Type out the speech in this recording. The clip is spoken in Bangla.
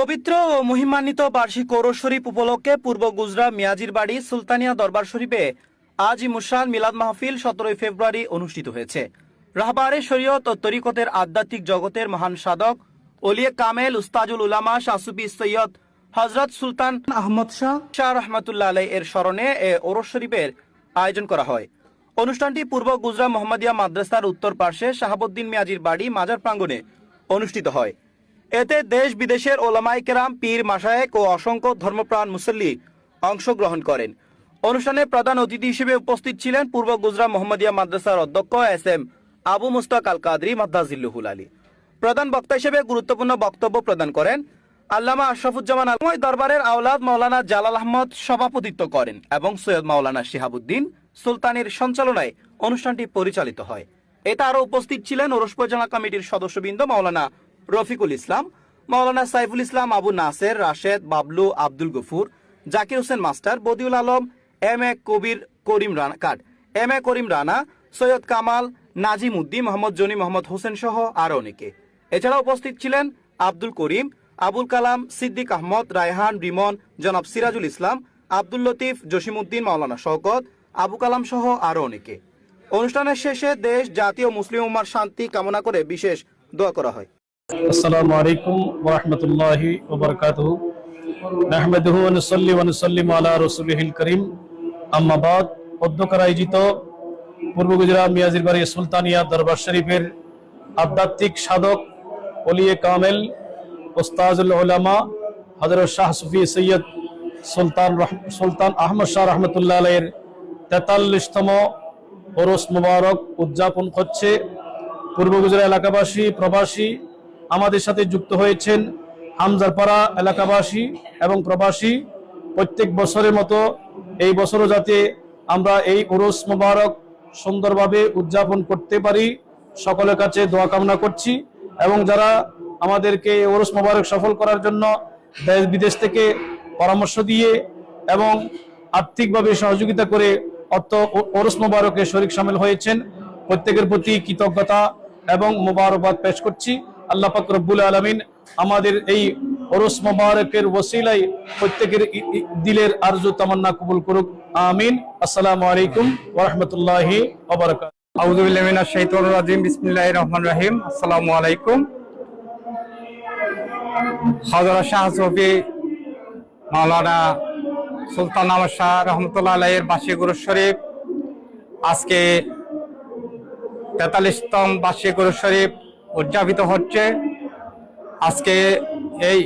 পবিত্র ও মহিমান্বিত বার্ষিক ওরস শরীফ উপলক্ষে পূর্ব গুজরা মিয়াজির বাড়ি সুলতানিয়া দরবার শরীফে আজ মুশান মিলাদ মাহফিল 17 ফেব্রুয়ারি অনুষ্ঠিত হয়েছে। রাহবারে শরীয়ত ও তরিকতের আধ্যাত্মিক জগতের মহান সাধক ওলিয়ে কামেল উস্তাজুল উলামা শাহ সুফি সৈয়দ হযরত সুলতান আহমদ শাহ রহমাতুল্লাহ আলাইহি এর স্মরণে এ ওরস শরীফের আয়োজন করা হয়। অনুষ্ঠানটি পূর্ব গুজরা মোহাম্মদিয়া মাদ্রাসার উত্তর পার্শ্বে শাহাবুদ্দিন মিয়াজির বাড়ি মাজার প্রাঙ্গণে অনুষ্ঠিত হয়। এতে দেশ বিদেশের ওলামায়ে কেরাম, পীর, মাশায়েখ ও অসংখ্য ধর্মপ্রাণ মুসল্লি অংশগ্রহণ করেন। অনুষ্ঠানে প্রধান অতিথি হিসেবে উপস্থিত ছিলেন পূর্ব গুজরা মোহাম্মদিয়া মাদ্রাসার অধ্যক্ষ এস.এম. আবু মুস্তাক আল কাদরি মাদ্দাজিল্লুহুল আলী। প্রধান বক্তা হিসেবে গুরুত্বপূর্ণ বক্তব্য প্রদান করেন আল্লামা আশরাফুজ্জামান আলমী। দরবারের আওলাদ মাওলানা জালাল আহমদ সভাপতিত্ব করেন এবং সৈয়দ মাওলানা শিহাবুদ্দিন সুলতানের সঞ্চালনায় অনুষ্ঠানটি পরিচালিত হয়। এতে আরও উপস্থিত ছিলেন ওরস পরিচালনা কমিটির সদস্যবৃন্দ মাওলানা রফিকুল ইসলাম, মাওলানা Saiful Islam, Abu Naser, Rashed, Bablu, Abdul Gafur, Zakir Hossain master, Badiul Alam, M A Karim Rana, Syed Kamal, Nazim Uddin, Mohammad Johnny, Mohammad Hossain সহ আরও অনেকে। এছাড়া উপস্থিত ছিলেন আব্দুল করিম, আবুল কালাম, সিদ্দিক আহমদ, রায়হান, রিমন, জনাব সিরাজুল ইসলাম, আব্দুল লতিফ, জসিমউদ্দিন, মাওলানা শওকত, আবু কালাম সহ আরও অনেকে। অনুষ্ঠানের শেষে দেশ, জাতি ও মুসলিম উম্মার শান্তি কামনা করে বিশেষ দোয়া করা হয়। আসসালামু আলাইকুম ওয়া রাহমাতুল্লাহি ওয়া বারাকাতুহু। নাহমাদুহু ওয়া নুসাল্লি ওয়া নুসাল্লিমু আলা রাসূলিহিল কারীম। আম্মা বাদ। অধ্যক্ষের আয়োজিত পূর্ব গুজরাট মিয়াজির বাড়ি সুলতানিয়া দরবার শরীফের আধ্যাত্মিক সাধক ওলিয়ে কামেল উস্তাজুল উলামা হযরত শাহ সুফি সৈয়দ সুলতান আহমদ শাহ রহমতুল্লাহ আলাইহির 43তম ওরস মুবারক উদযাপন করছে। পূর্ব গুজরাট এলাকাবাসী, প্রবাসী আমাদের সাথে যুক্ত হয়েছেন। হামজারপাড়া এলাকাবাসী এবং প্রবাসী প্রত্যেক বছরের মতো এই বছরও যাতে আমরা এই উরুস মুবারক সুন্দরভাবে উদযাপন করতে পারি, সকলের কাছে দোয়া কামনা করছি। এবং যারা আমাদেরকে এই উরুস মুবারক সফল করার জন্য দেশ বিদেশ থেকে পরামর্শ দিয়ে এবং আর্থিকভাবে সহযোগিতা করে উরুস মুবারকে শরীক শামিল হয়েছেন, প্রত্যেকের প্রতি কৃতজ্ঞতা এবং মোবারকবাদ পেশ করছি। আল্লাহ পাক রব্বুল আলামিন আমাদের এই উরুস মুবারকের ওসিলায় প্রত্যেকের দিলের আরজু তামান্না কবুল করুক, আমিন। আসসালামু আলাইকুম ওয়া রাহমাতুল্লাহি ওয়া বারাকাতুহু। আউযু বিল্লাহি মিনাশ শাইতানির রাজিম। বিসমিল্লাহির রহমানির রহিম। আসসালামু আলাইকুম। হযরত শাহ সুফি মাওলানা সুলতান আহমদ শাহ রহমতুল্লাহ আলাইহির বার্ষিক উরুস শরীফ আজকে 43তম বার্ষিক উরুস শরীফ উদযাপিত হচ্ছে। আজকে এই